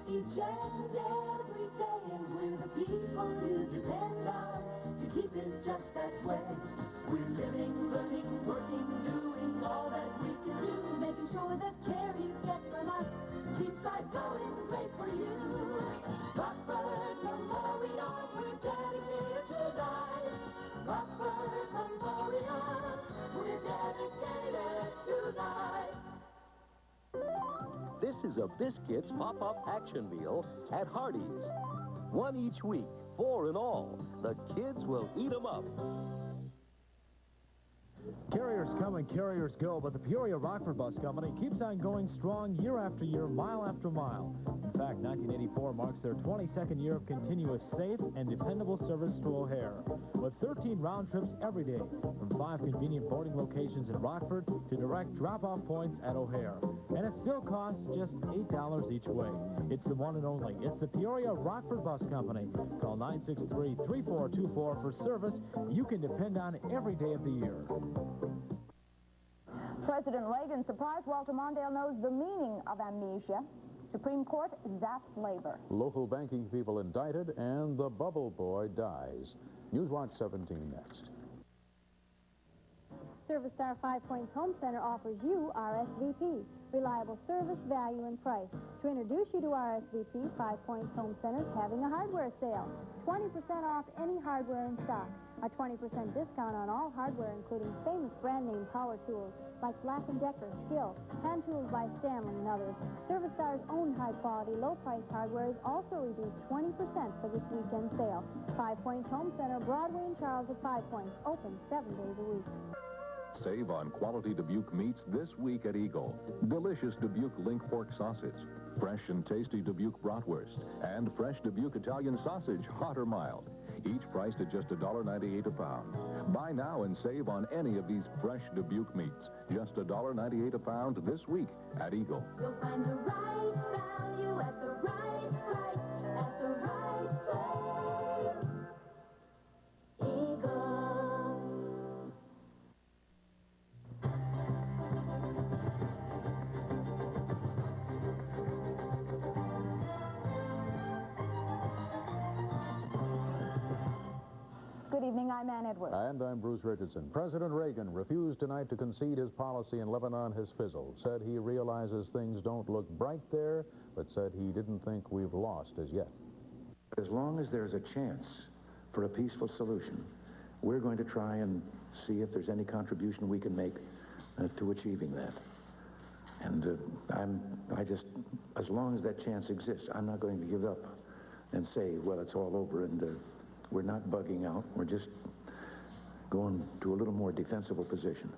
each and every day, and we're the people you depend on to keep it just that way. We're living, learning, working, doing all that we can do, making sure the care you get from us keeps life going great for you. Rockford, come where we are, we're dedicated to die. Rockford, come where we are, we're dedicated to die. This is a Biscuits pop-up action meal at Hardee's. One each week, 4 in all. The kids will eat 'em up. Carriers come and carriers go, but the Peoria Rockford Bus Company keeps on going strong year after year, mile after mile. In fact, 1984 marks their 22nd year of continuous safe and dependable service to O'Hare, with 13 round trips every day from 5 convenient boarding locations in Rockford to direct drop-off points at O'Hare. And it still costs just $8 each way. It's the one and only. It's the Peoria Rockford Bus Company. Call 963-3424 for service you can depend on every day of the year. President Reagan surprised Walter Mondale knows the meaning of amnesia. Supreme Court zaps labor. Local banking people indicted, and the bubble boy dies. Newswatch 17 next. Service Star 5 Points Home Center offers you RSVP, reliable service, value, and price. To introduce you to RSVP, 5 Points Home Center is having a hardware sale. 20% off any hardware in stock. A 20% discount on all hardware, including famous brand-name power tools like Black & Decker, Skill, hand tools by Stanley, and others. Service Star's own high-quality, low-price hardware is also reduced 20% for this weekend sale. 5 Points Home Center, Broadway and Charles at 5 Points, open 7 days a week. Save on quality Dubuque meats this week at Eagle. Delicious Dubuque link pork sausage, fresh and tasty Dubuque bratwurst, and fresh Dubuque Italian sausage, hot or mild. Each priced at just $1.98 a pound. Buy now and save on any of these fresh Dubuque meats. Just $1.98 a pound this week at Eagle. You'll find the right value at the right price at the right place. Eagle. Good evening, I'm Ann Edwards. And I'm Bruce Richardson. President Reagan refused tonight to concede his policy in Lebanon has fizzled. Said he realizes things don't look bright there, but said he didn't think we've lost as yet. As long as there's a chance for a peaceful solution, we're going to try and see if there's any contribution we can make to achieving that. And as long as that chance exists, I'm not going to give up and say, well, it's all over, and we're not bugging out. We're just going to a little more defensible position.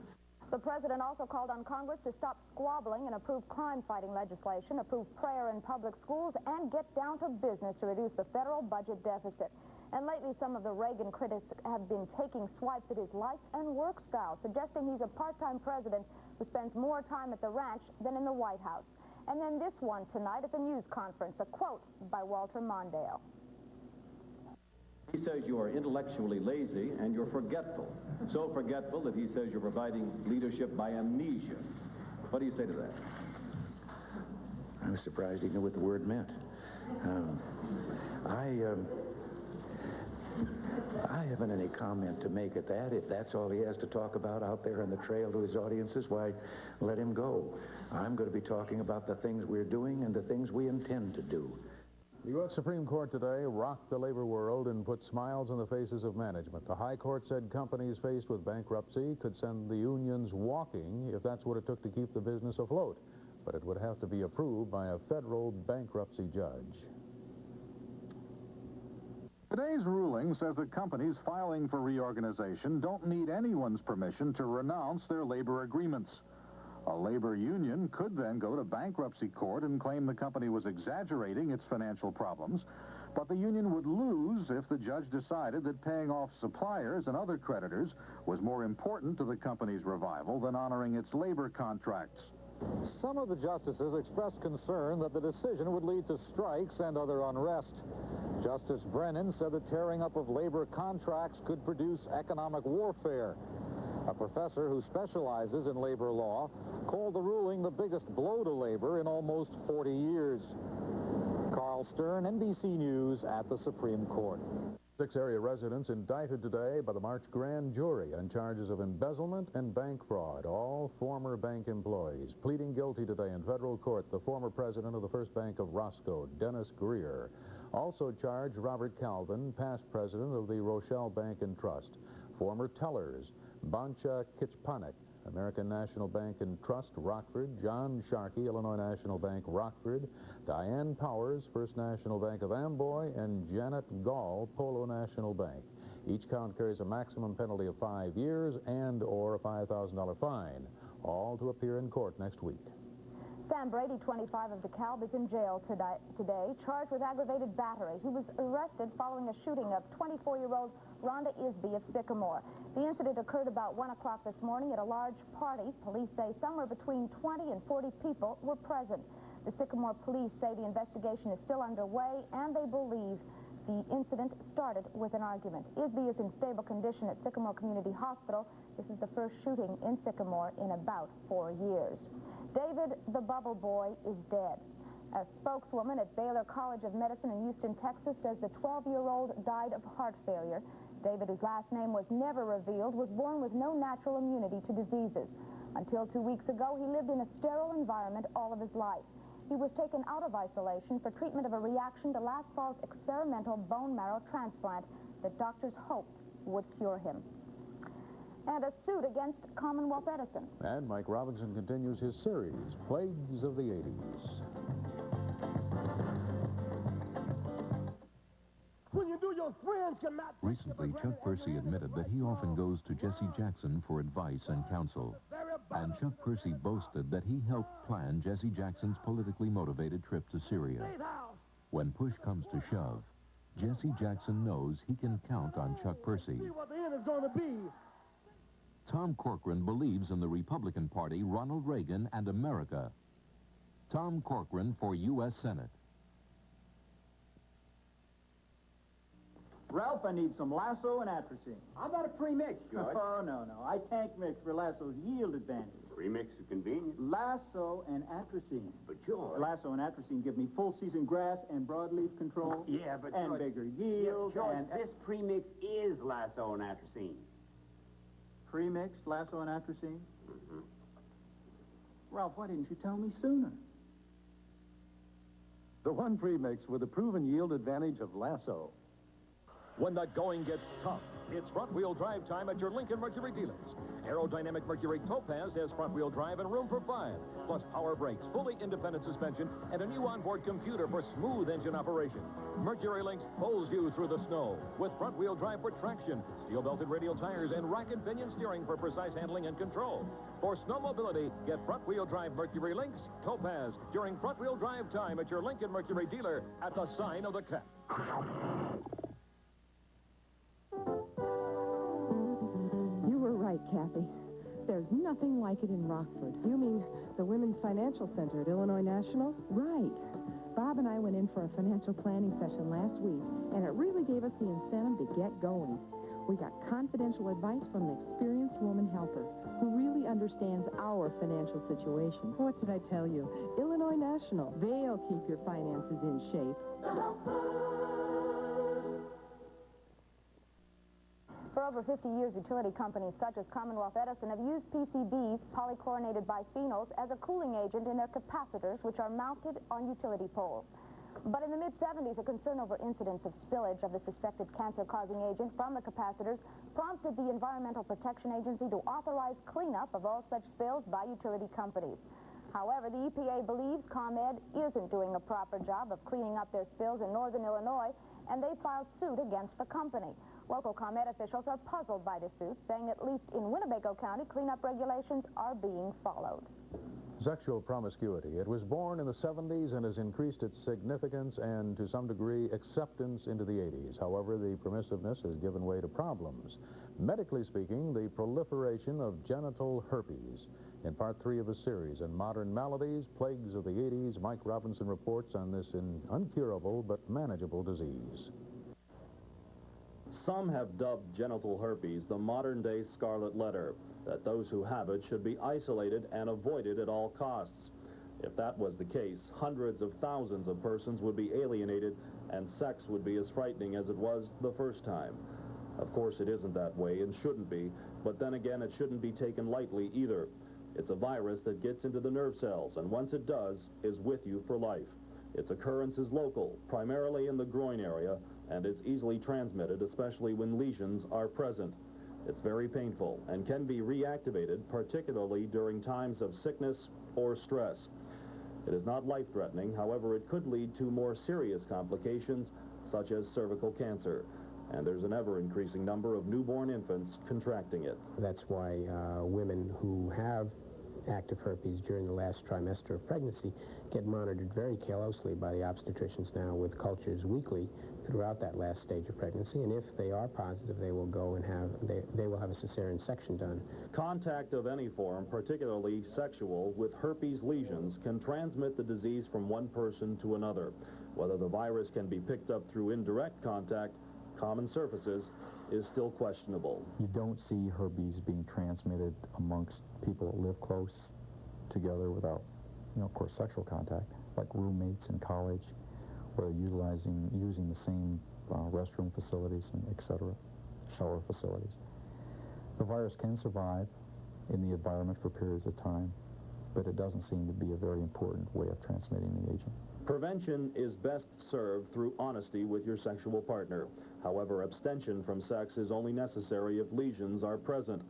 The president also called on Congress to stop squabbling and approve crime-fighting legislation, approve prayer in public schools, and get down to business to reduce the federal budget deficit. And lately, some of the Reagan critics have been taking swipes at his life and work style, suggesting he's a part-time president who spends more time at the ranch than in the White House. And then this one tonight at the news conference, a quote by Walter Mondale. He says you are intellectually lazy and you're forgetful. So forgetful that he says you're providing leadership by amnesia. What do you say to that? I was surprised he knew what the word meant. I haven't any comment to make at that. If that's all he has to talk about out there on the trail to his audiences, why, let him go. I'm going to be talking about the things we're doing and the things we intend to do. The U.S. Supreme Court today rocked the labor world and put smiles on the faces of management. The High Court said companies faced with bankruptcy could send the unions walking if that's what it took to keep the business afloat. But it would have to be approved by a federal bankruptcy judge. Today's ruling says that companies filing for reorganization don't need anyone's permission to renounce their labor agreements. A labor union could then go to bankruptcy court and claim the company was exaggerating its financial problems, but the union would lose if the judge decided that paying off suppliers and other creditors was more important to the company's revival than honoring its labor contracts. Some of the justices expressed concern that the decision would lead to strikes and other unrest. Justice Brennan said the tearing up of labor contracts could produce economic warfare. A professor who specializes in labor law called the ruling the biggest blow to labor in almost 40 years. Al Stern, NBC News at the Supreme Court. 6 area residents indicted today by the March grand jury on charges of embezzlement and bank fraud, all former bank employees. Pleading guilty today in federal court, the former president of the First Bank of Roscoe, Dennis Greer. Also charged Robert Calvin, past president of the Rochelle Bank and Trust. Former tellers, Bancha Kitchpanek, American National Bank and Trust, Rockford, John Sharkey, Illinois National Bank, Rockford, Diane Powers, First National Bank of Amboy, and Janet Gall, Polo National Bank. Each count carries a maximum penalty of 5 years and or a $5,000 fine, all to appear in court next week. Sam Brady, 25 of DeKalb, is in jail today, charged with aggravated battery. He was arrested following a shooting of 24-year-old Rhonda Isby of Sycamore. The incident occurred about 1 o'clock this morning at a large party. Police say somewhere between 20 and 40 people were present. The Sycamore police say the investigation is still underway, and they believe the incident started with an argument. Isby is in stable condition at Sycamore Community Hospital. This is the first shooting in Sycamore in about 4 years. David the Bubble Boy is dead. A spokeswoman at Baylor College of Medicine in Houston, Texas, says the 12-year-old died of heart failure. David, whose last name was never revealed, was born with no natural immunity to diseases. Until 2 weeks ago, he lived in a sterile environment all of his life. He was taken out of isolation for treatment of a reaction to last fall's experimental bone marrow transplant that doctors hoped would cure him. And a suit against Commonwealth Edison. And Mike Robinson continues his series, Plagues of the 80s. When you do, your friends cannot... Recently, Chuck Percy admitted that he often goes to Jesse Jackson for advice and counsel. And Chuck Percy boasted that he helped plan Jesse Jackson's politically motivated trip to Syria. When push comes to shove, Jesse Jackson knows he can count on Chuck Percy. See what the end is going to be. Tom Corcoran believes in the Republican Party, Ronald Reagan, and America. Tom Corcoran for U.S. Senate. Ralph, I need some lasso and atrazine. How about a pre-mix, George? Oh, no. I tank mix for lasso's yield advantage. Pre-mix is convenient. Lasso and atrazine. But, George... Lasso and atrazine give me full-season grass and broadleaf control. Yeah, but, and George... bigger yield. Yeah, George, and... this pre-mix is lasso and atrazine. Pre-mixed lasso and atrazine? Mm-hmm. Ralph, why didn't you tell me sooner? The one pre-mix with the proven yield advantage of lasso. When the going gets tough, it's front-wheel drive time at your Lincoln Mercury dealers. Aerodynamic Mercury Topaz has front-wheel drive and room for 5, plus power brakes, fully independent suspension, and a new onboard computer for smooth engine operation. Mercury Lynx pulls you through the snow with front-wheel drive for traction, steel-belted radial tires, and rack and pinion steering for precise handling and control. For snow mobility, get front-wheel drive Mercury Lynx Topaz during front-wheel drive time at your Lincoln Mercury dealer at the sign of the Cat. You were right, Kathy. There's nothing like it in Rockford. You mean the Women's Financial Center at Illinois National? Right. Bob and I went in for a financial planning session last week, and it really gave us the incentive to get going. We got confidential advice from an experienced woman helper who really understands our financial situation. What did I tell you? Illinois National. They'll keep your finances in shape. For over 50 years, utility companies such as Commonwealth Edison have used PCBs, polychlorinated biphenyls, as a cooling agent in their capacitors, which are mounted on utility poles. But in the mid-'70s, a concern over incidents of spillage of the suspected cancer-causing agent from the capacitors prompted the Environmental Protection Agency to authorize cleanup of all such spills by utility companies. However, the EPA believes ComEd isn't doing a proper job of cleaning up their spills in northern Illinois, and they filed suit against the company. Local ComEd officials are puzzled by the suit, saying at least in Winnebago County, cleanup regulations are being followed. Sexual promiscuity. It was born in the 70s and has increased its significance and, to some degree, acceptance into the 80s. However, the permissiveness has given way to problems. Medically speaking, the proliferation of genital herpes. In Part 3 of the series, in Modern Maladies, Plagues of the 80s, Mike Robinson reports on this incurable but manageable disease. Some have dubbed genital herpes the modern-day scarlet letter, that those who have it should be isolated and avoided at all costs. If that was the case, hundreds of thousands of persons would be alienated, and sex would be as frightening as it was the first time. Of course, it isn't that way and shouldn't be, but then again, it shouldn't be taken lightly either. It's a virus that gets into the nerve cells, and once it does, is with you for life. Its occurrence is local, primarily in the groin area, and is easily transmitted, especially when lesions are present. It's very painful and can be reactivated, particularly during times of sickness or stress. It is not life-threatening, however, it could lead to more serious complications, such as cervical cancer. And there's an ever-increasing number of newborn infants contracting it. That's why women who have active herpes during the last trimester of pregnancy get monitored very closely by the obstetricians now with cultures weekly throughout that last stage of pregnancy, and if they are positive, they will go and they will have a cesarean section done. Contact of any form, particularly sexual, with herpes lesions can transmit the disease from one person to another. Whether the virus can be picked up through indirect contact, common surfaces, is still questionable. You don't see herpes being transmitted amongst people that live close together without, of course, sexual contact, like roommates in college, or using the same restroom facilities and etc., shower facilities. The virus can survive in the environment for periods of time, but it doesn't seem to be a very important way of transmitting the agent. Prevention is best served through honesty with your sexual partner. However, abstention from sex is only necessary if lesions are present.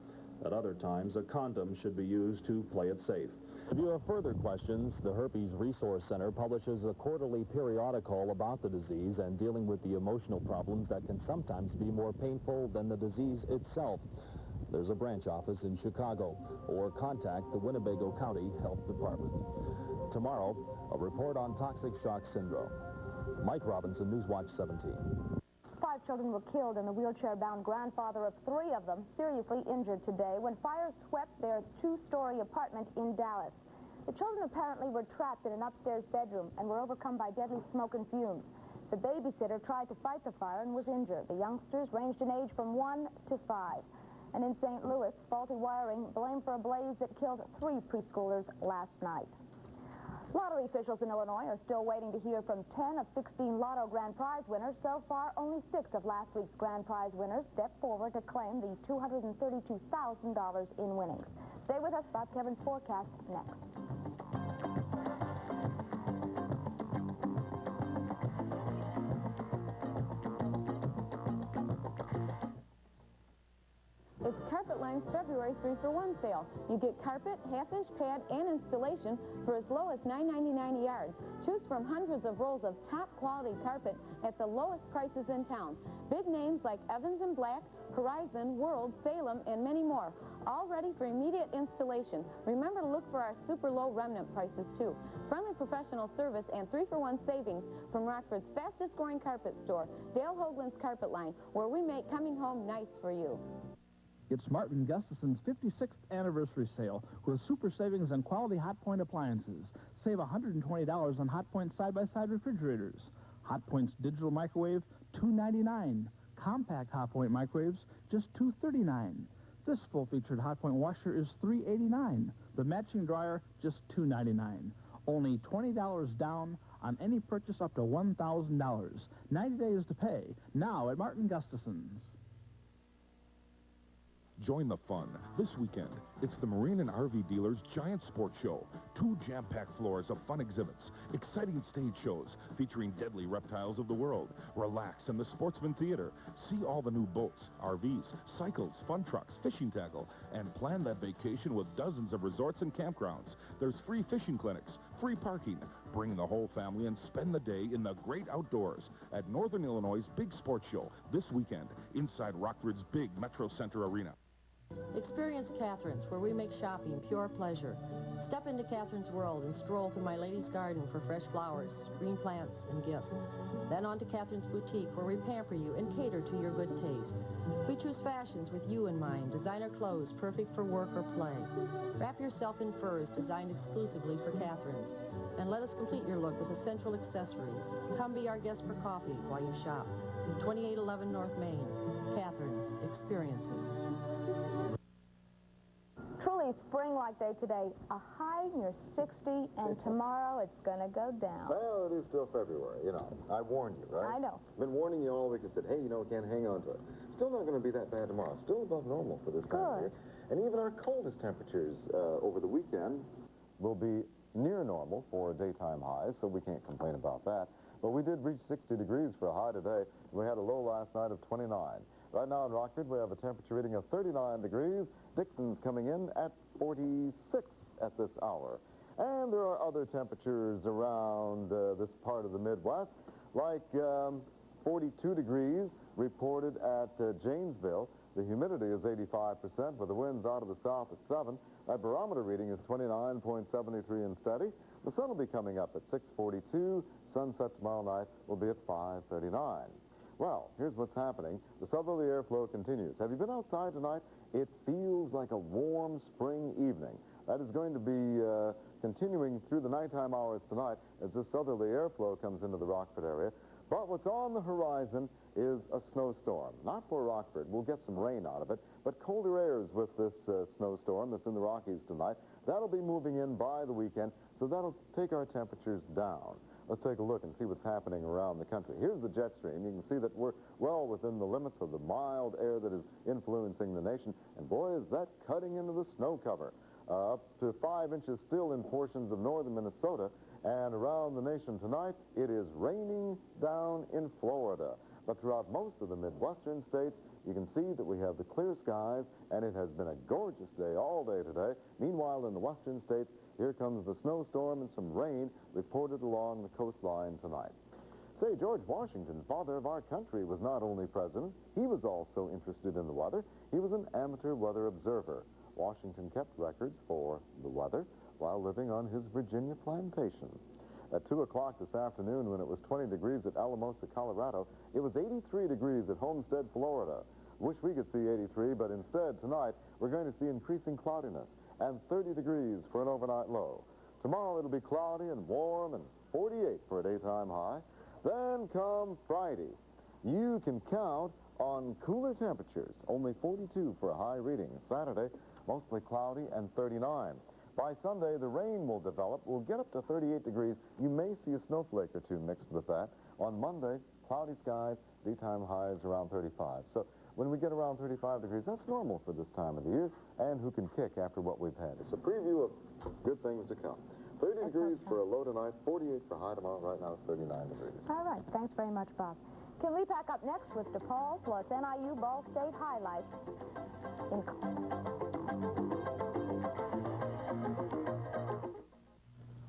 At other times, a condom should be used to play it safe. If you have further questions, the Herpes Resource Center publishes a quarterly periodical about the disease and dealing with the emotional problems that can sometimes be more painful than the disease itself. There's a branch office in Chicago, or contact the Winnebago County Health Department. Tomorrow, a report on toxic shock syndrome. Mike Robinson, Newswatch 17. 5 children were killed and the wheelchair-bound grandfather of 3 of them seriously injured today when fire swept their 2-story apartment in Dallas. The children apparently were trapped in an upstairs bedroom and were overcome by deadly smoke and fumes. The babysitter tried to fight the fire and was injured. The youngsters ranged in age from 1 to 5. And in St. Louis, faulty wiring blamed for a blaze that killed 3 preschoolers last night. Lottery officials in Illinois are still waiting to hear from 10 of 16 Lotto Grand Prize winners. So far, only 6 of last week's Grand Prize winners stepped forward to claim the $232,000 in winnings. Stay with us. Bob Kevin's forecast next. It's Carpet Line's February 3-for-1 sale. You get carpet, half-inch pad, and installation for as low as $9.99 a yard. Choose from hundreds of rolls of top-quality carpet at the lowest prices in town. Big names like Evans & Black, Horizon, World, Salem, and many more. All ready for immediate installation. Remember to look for our super low remnant prices, too. Friendly professional service and 3-for-1 savings from Rockford's fastest-growing carpet store, Dale Hoagland's Carpet Line, where we make coming home nice for you. It's Martin Gustafson's 56th anniversary sale with super savings on quality Hotpoint appliances. Save $120 on Hotpoint side-by-side refrigerators. Hotpoint's digital microwave, $2.99. Compact Hotpoint microwaves, just $2.39. This full-featured Hotpoint washer is $3.89. The matching dryer, just $2.99. Only $20 down on any purchase up to $1,000. 90 days to pay. Now at Martin Gustafson's. Join the fun. This weekend, it's the Marine and RV Dealers Giant Sports Show. 2 jam-packed floors of fun exhibits, exciting stage shows featuring deadly reptiles of the world. Relax in the Sportsman Theater. See all the new boats, RVs, cycles, fun trucks, fishing tackle, and plan that vacation with dozens of resorts and campgrounds. There's free fishing clinics, free parking. Bring the whole family and spend the day in the great outdoors at Northern Illinois' Big Sports Show this weekend inside Rockford's big Metro Center Arena. Experience Catherine's, where we make shopping pure pleasure. Step into Catherine's world and stroll through my lady's garden for fresh flowers, green plants, and gifts. Then on to Catherine's Boutique, where we pamper you and cater to your good taste. We choose fashions with you in mind, designer clothes perfect for work or play. Wrap yourself in furs designed exclusively for Catherine's. And let us complete your look with essential accessories. Come be our guest for coffee while you shop. 2811 North Main. Catherine's. Experience it. sunny spring-like day today. A high near 60, and tomorrow it's going to go down. Well, it is still February, you know. I warned you, right? I know. Been warning you all week. I said, hey, you know, we can't hang on to it. Still not going to be that bad tomorrow. Still above normal for this time of year. And even our coldest temperatures over the weekend will be near normal for daytime highs, so we can't complain about that. But we did reach 60 degrees for a high today. We had a low last night of 29. Right now in Rockford, we have a temperature reading of 39 degrees. Dixon's coming in at 46 at this hour. And there are other temperatures around this part of the Midwest, like 42 degrees reported at Janesville. The humidity is 85%, with the winds out of the south at 7. That barometer reading is 29.73 and steady. The sun will be coming up at 6:42. Sunset tomorrow night will be at 5:39. Well, here's what's happening. The southerly airflow continues. Have you been outside tonight? It feels like a warm spring evening. That is going to be continuing through the nighttime hours tonight as this southerly airflow comes into the Rockford area. But what's on the horizon is a snowstorm. Not for Rockford. We'll get some rain out of it, but colder airs with this snowstorm that's in the Rockies tonight. That'll be moving in by the weekend, so that'll take our temperatures down. Let's take a look and see what's happening around the country. Here's the jet stream. You can see that we're well within the limits of the mild air that is influencing the nation. And boy, is that cutting into the snow cover. Up to 5 inches still in portions of northern Minnesota. And around the nation tonight, it is raining down in Florida. But throughout most of the Midwestern states, you can see that we have the clear skies, and it has been a gorgeous day all day today. Meanwhile, in the western states, here comes the snowstorm and some rain reported along the coastline tonight. Say, George Washington, father of our country, was not only president, he was also interested in the weather. He was an amateur weather observer. Washington kept records for the weather while living on his Virginia plantation. At 2 o'clock this afternoon, when it was 20 degrees at Alamosa, Colorado, it was 83 degrees at Homestead, Florida. Wish we could see 83, but instead, tonight, we're going to see increasing cloudiness and 30 degrees for an overnight low. Tomorrow, it'll be cloudy and warm and 48 for a daytime high. Then come Friday, you can count on cooler temperatures, only 42 for a high reading. Saturday, mostly cloudy and 39. By Sunday, the rain will develop. We'll get up to 38 degrees. You may see a snowflake or two mixed with that. On Monday, cloudy skies, daytime highs around 35. So when we get around 35 degrees, that's normal for this time of the year, and who can kick after what we've had. It's a preview of good things to come. 30 degrees for a low tonight, 48 for high tomorrow. Right now it's 39 degrees. All right. Thanks very much, Bob. Ken Lepak up next with DePaul plus NIU Ball State highlights.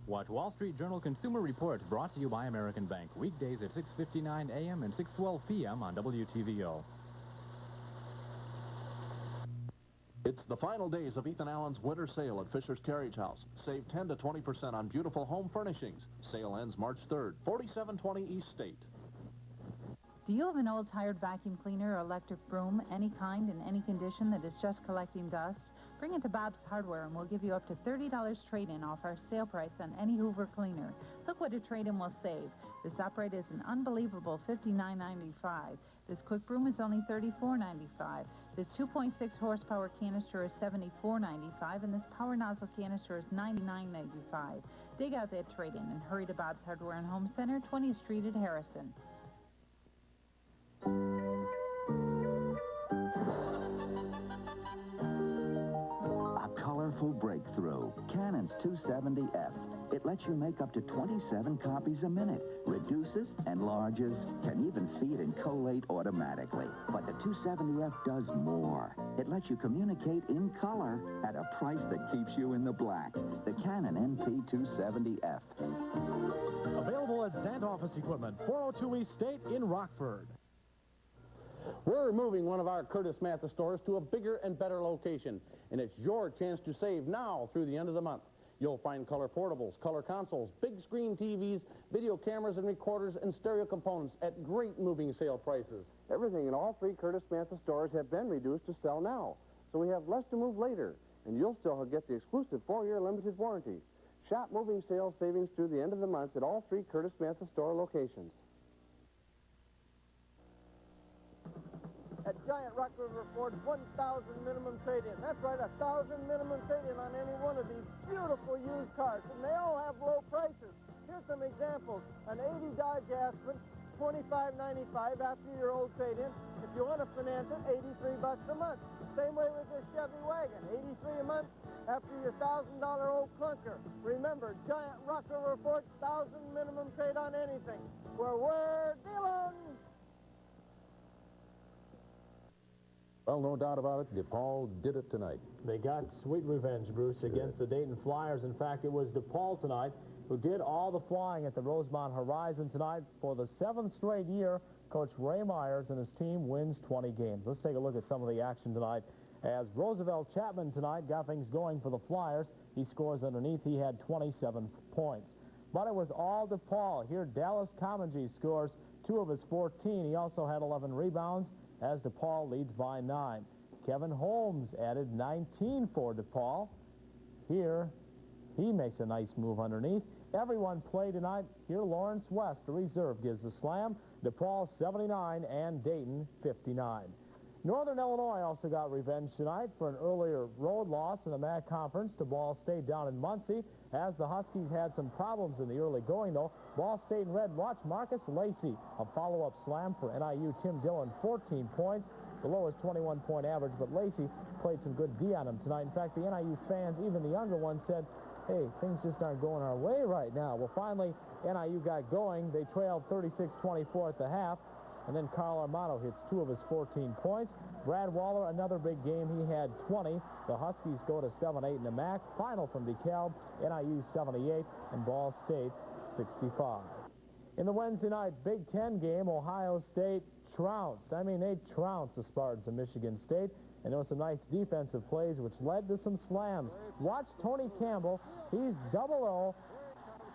Watch Wall Street Journal Consumer Reports, brought to you by American Bank. Weekdays at 6:59 a.m. and 6:12 p.m. on WTVO. It's the final days of Ethan Allen's winter sale at Fisher's Carriage House. Save 10 to 20% on beautiful home furnishings. Sale ends March 3rd, 4720 East State. Do you have an old tired vacuum cleaner or electric broom, any kind, in any condition, that is just collecting dust? Bring it to Bob's Hardware and we'll give you up to $30 trade-in off our sale price on any Hoover cleaner. Look what a trade-in will save. This upright is an unbelievable $59.95. This quick broom is only $34.95. This 2.6 horsepower canister is $74.95, and this power nozzle canister is $99.95. Dig out that trade-in and hurry to Bob's Hardware and Home Center, 20th Street at Harrison. A colorful breakthrough. Canon's 270F. It lets you make up to 27 copies a minute, reduces, enlarges, can even feed and collate automatically. But the 270F does more. It lets you communicate in color at a price that keeps you in the black. The Canon NP270F. Available at Zant Office Equipment, 402 East State in Rockford. We're moving one of our Curtis Mathis stores to a bigger and better location, and it's your chance to save now through the end of the month. You'll find color portables, color consoles, big screen TVs, video cameras and recorders, and stereo components at great moving sale prices. Everything in all 3 Curtis Mathis stores have been reduced to sell now, so we have less to move later, and you'll still get the exclusive 4-year limited warranty. Shop moving sales savings through the end of the month at all 3 Curtis Mathis store locations. at Giant Rock River Ford's 1,000 minimum trade-in. That's right, 1,000 minimum trade-in on any one of these beautiful used cars, and they all have low prices. Here's some examples. An 80 Dodge Aspen, $25.95 after your old trade-in. If you want to finance it, $83 a month. Same way with this Chevy wagon, $83 a month after your $1,000 old clunker. Remember, Giant Rock River Ford, 1,000 minimum trade on anything. Where we're dealing. Well, no doubt about it, DePaul did it tonight. They got sweet revenge, Bruce, against the Dayton Flyers. In fact, it was DePaul tonight who did all the flying at the Rosemont Horizon tonight. For the 7th straight year, Coach Ray Myers and his team wins 20 games. Let's take a look at some of the action tonight. As Roosevelt Chapman tonight got things going for the Flyers, he scores underneath. He had 27 points. But it was all DePaul. Here, Dallas Comminges scores 2 of his 14. He also had 11 rebounds as DePaul leads by 9. Kevin Holmes added 19 for DePaul. Here, he makes a nice move underneath. Everyone played tonight. Here, Lawrence West, a reserve, gives the slam. DePaul 79 and Dayton 59. Northern Illinois also got revenge tonight for an earlier road loss in the MAC Conference to Ball State down in Muncie. As the Huskies had some problems in the early going, though, Ball State in red. Watch Marcus Lacey, a follow-up slam for NIU. Tim Dillon, 14 points. Below his 21-point average, but Lacey played some good D on him tonight. In fact, the NIU fans, even the younger ones, said, hey, things just aren't going our way right now. Well, finally, NIU got going. They trailed 36-24 at the half, and then Carl Armato hits 2 of his 14 points. Brad Waller, another big game. He had 20. The Huskies go to 7-8 in the MAC. Final from DeKalb, NIU 78 and Ball State 65. In the Wednesday night Big Ten game, Ohio State trounced. I mean, they trounced the Spartans of Michigan State. And there were some nice defensive plays which led to some slams. Watch Tony Campbell. He's 0-0.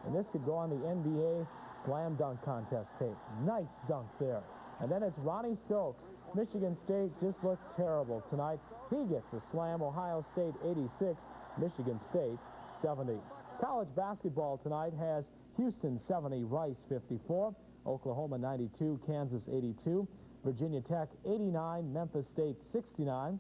And this could go on the NBA slam dunk contest tape. Nice dunk there. And then it's Ronnie Stokes. Michigan State just looked terrible tonight. He gets a slam. Ohio State 86, Michigan State 70. College basketball tonight has Houston 70, Rice 54, Oklahoma 92, Kansas 82, Virginia Tech 89, Memphis State 69,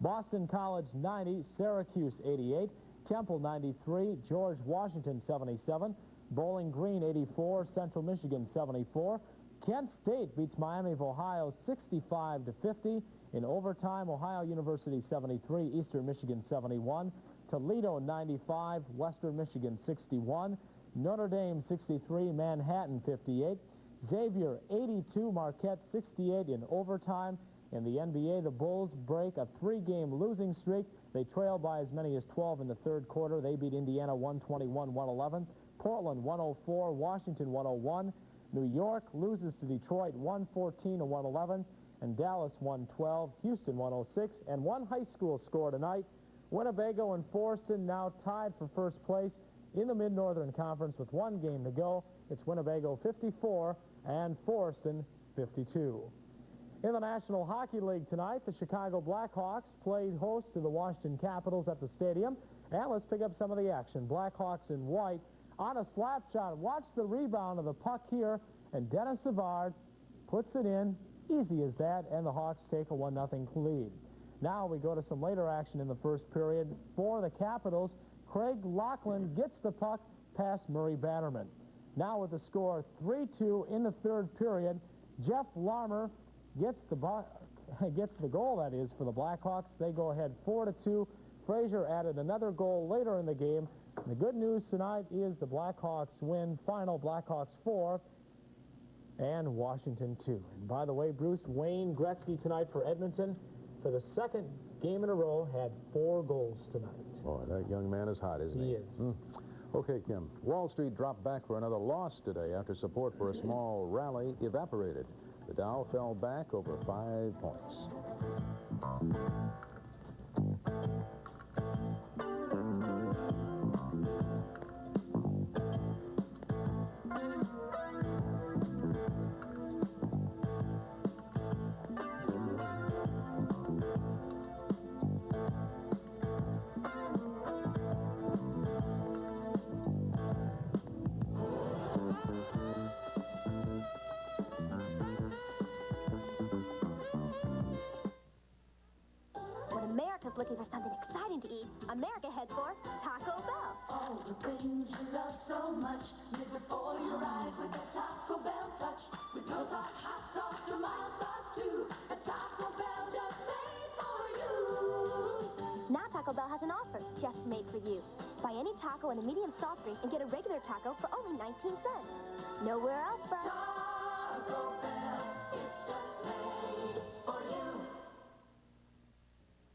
Boston College 90, Syracuse 88, Temple 93, George Washington 77, Bowling Green 84, Central Michigan 74. Kent State beats Miami of Ohio 65-50. In overtime, Ohio University 73, Eastern Michigan 71, Toledo 95, Western Michigan 61, Notre Dame 63, Manhattan 58, Xavier 82, Marquette 68 in overtime. In the NBA, the Bulls break a 3-game losing streak. They trail by as many as 12 in the third quarter. They beat Indiana 121-111, Portland 104, Washington 101. New York loses to Detroit 114-111, and Dallas 112, Houston 106, and one high school score tonight. Winnebago and Forston now tied for first place in the Mid-Northern Conference with 1 game to go. It's Winnebago 54 and Forston 52. In the National Hockey League tonight, the Chicago Blackhawks played host to the Washington Capitals at the stadium. And let's pick up some of the action. Blackhawks in white on a slap shot. Watch the rebound of the puck here, and Dennis Savard puts it in. Easy as that, and the Hawks take a 1-0 lead. Now we go to some later action in the first period. For the Capitals, Craig Laughlin gets the puck past Murray Batterman. Now with the score 3-2 in the third period, Jeff Larmer gets the goal, that is, for the Blackhawks. They go ahead 4-2. Frazier added another goal later in the game. And the good news tonight is the Blackhawks win. Final, Blackhawks 4 and Washington 2. And by the way, Bruce, Wayne Gretzky tonight for Edmonton, for the second game in a row, had 4 goals tonight. Boy, that young man is hot, isn't he? He is. Okay, Kim. Wall Street dropped back for another loss today after support for a small rally evaporated. The Dow fell back over 5 points. America heads for Taco Bell. All the things you love so much live before your eyes with that Taco Bell touch. With no sauce, hot sauce, or mild sauce too. A Taco Bell just made for you. Now Taco Bell has an offer just made for you. Buy any taco and a medium soft drink and get a regular taco for only 19 cents. Nowhere else but Taco Bell, it's just made for you.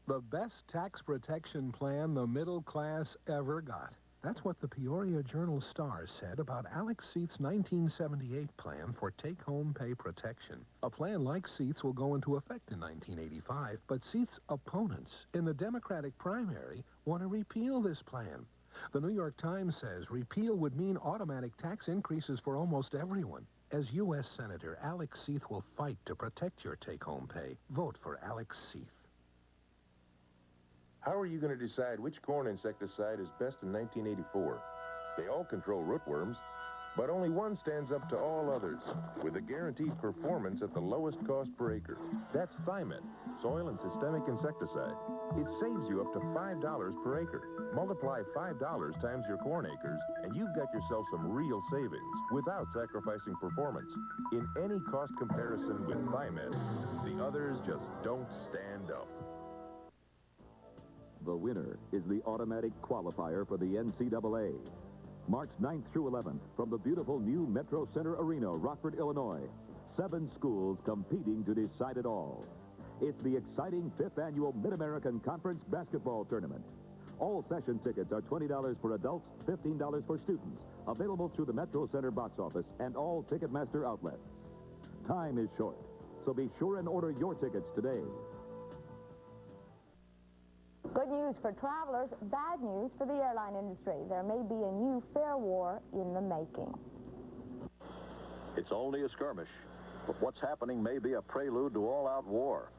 The best tax protection plan the middle class ever got. That's what the Peoria Journal-Star said about Alex Seath's 1978 plan for take-home pay protection. A plan like Seath's will go into effect in 1985, but Seath's opponents in the Democratic primary want to repeal this plan. The New York Times says repeal would mean automatic tax increases for almost everyone. As U.S. Senator, Alex Seath will fight to protect your take-home pay. Vote for Alex Seath. How are you going to decide which corn insecticide is best in 1984? They all control rootworms, but only one stands up to all others, with a guaranteed performance at the lowest cost per acre. That's Thimet, soil and systemic insecticide. It saves you up to $5 per acre. Multiply $5 times your corn acres, and you've got yourself some real savings without sacrificing performance. In any cost comparison with Thimet, the others just don't stand up. The winner is the automatic qualifier for the NCAA. March 9th through 11th from the beautiful new Metro Center Arena, Rockford, Illinois. 7 schools competing to decide it all. It's the exciting 5th annual Mid-American Conference Basketball Tournament. All session tickets are $20 for adults, $15 for students. Available through the Metro Center box office and all Ticketmaster outlets. Time is short, so be sure and order your tickets today. Good news for travelers, bad news for the airline industry. There may be a new fare war in the making. It's only a skirmish, but what's happening may be a prelude to all-out war.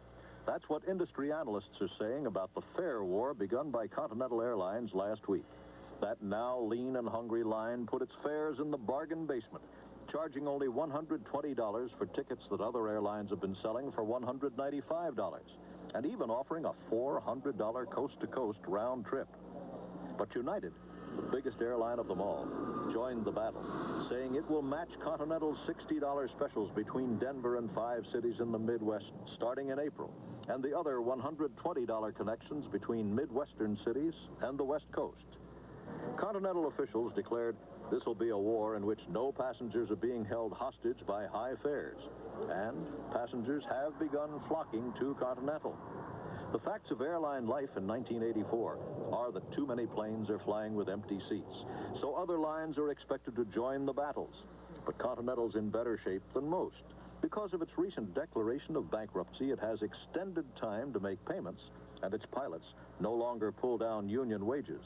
That's what industry analysts are saying about the fare war begun by Continental Airlines last week. That now lean and hungry line put its fares in the bargain basement, charging only $120 for tickets that other airlines have been selling for $195. And even offering a $400 coast-to-coast round trip. But United, the biggest airline of them all, joined the battle, saying it will match Continental's $60 specials between Denver and 5 cities in the Midwest starting in April, and the other $120 connections between Midwestern cities and the West Coast. Continental officials declared this will be a war in which no passengers are being held hostage by high fares. And passengers have begun flocking to Continental. The facts of airline life in 1984 are that too many planes are flying with empty seats, so other lines are expected to join the battles. But Continental's in better shape than most. Because of its recent declaration of bankruptcy, it has extended time to make payments, and its pilots no longer pull down union wages.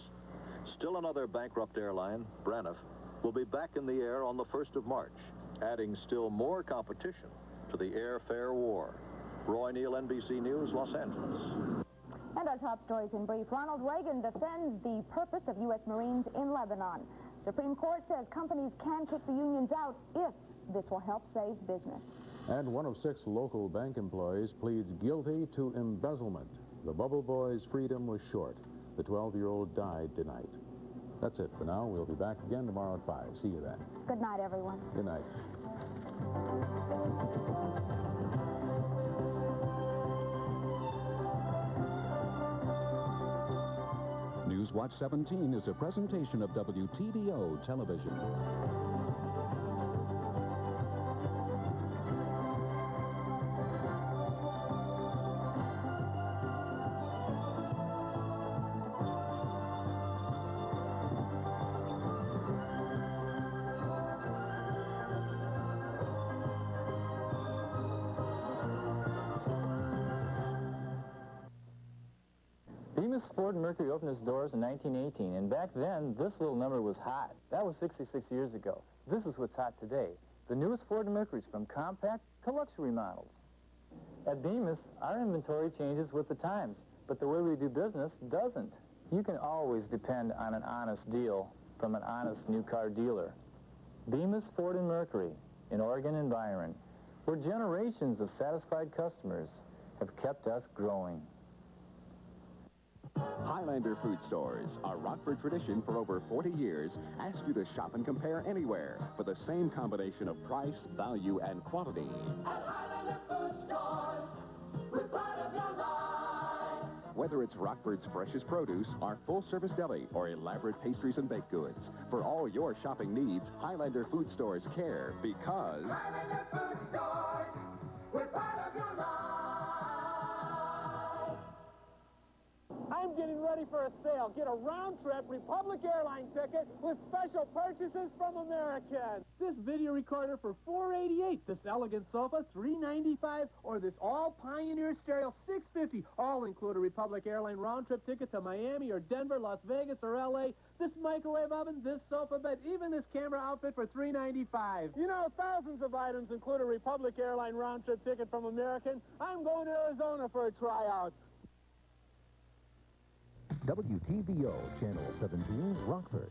Still another bankrupt airline, Braniff, will be back in the air on the 1st of March, adding still more competition to the airfare war. Roy Neal, NBC News, Los Angeles. And our top stories in brief. Ronald Reagan defends the purpose of U.S. Marines in Lebanon. Supreme Court says companies can kick the unions out if this will help save business. And one of 6 local bank employees pleads guilty to embezzlement. The Bubble Boy's freedom was short. The 12-year-old died tonight. That's it for now. We'll be back again tomorrow at 5. See you then. Good night, everyone. Good night. Newswatch 17 is a presentation of WTVO Television. Bemis Ford Mercury opened its doors in 1918, and back then, this little number was hot. That was 66 years ago. This is what's hot today. The newest Ford Mercuries, from compact to luxury models. At Bemis, our inventory changes with the times, but the way we do business doesn't. You can always depend on an honest deal from an honest new car dealer. Bemis Ford and Mercury in Oregon and Byron, where generations of satisfied customers have kept us growing. Highlander Food Stores, a Rockford tradition for over 40 years, ask you to shop and compare anywhere for the same combination of price, value, and quality. At Highlander Food Stores, with pride of your life. Whether it's Rockford's freshest produce, our full-service deli, or elaborate pastries and baked goods, for all your shopping needs, Highlander Food Stores care because... Highlander Food Stores, with pride of your life. I'm getting ready for a sale. Get a round-trip Republic Airline ticket with special purchases from American. This video recorder for $488. This elegant sofa, $395. Or this all-Pioneer stereo, $650. All include a Republic Airline round-trip ticket to Miami or Denver, Las Vegas, or L.A. This microwave oven, this sofa bed, even this camera outfit for $395. You know, thousands of items include a Republic Airline round-trip ticket from American. I'm going to Arizona for a tryout. WTVO, Channel 17, Rockford.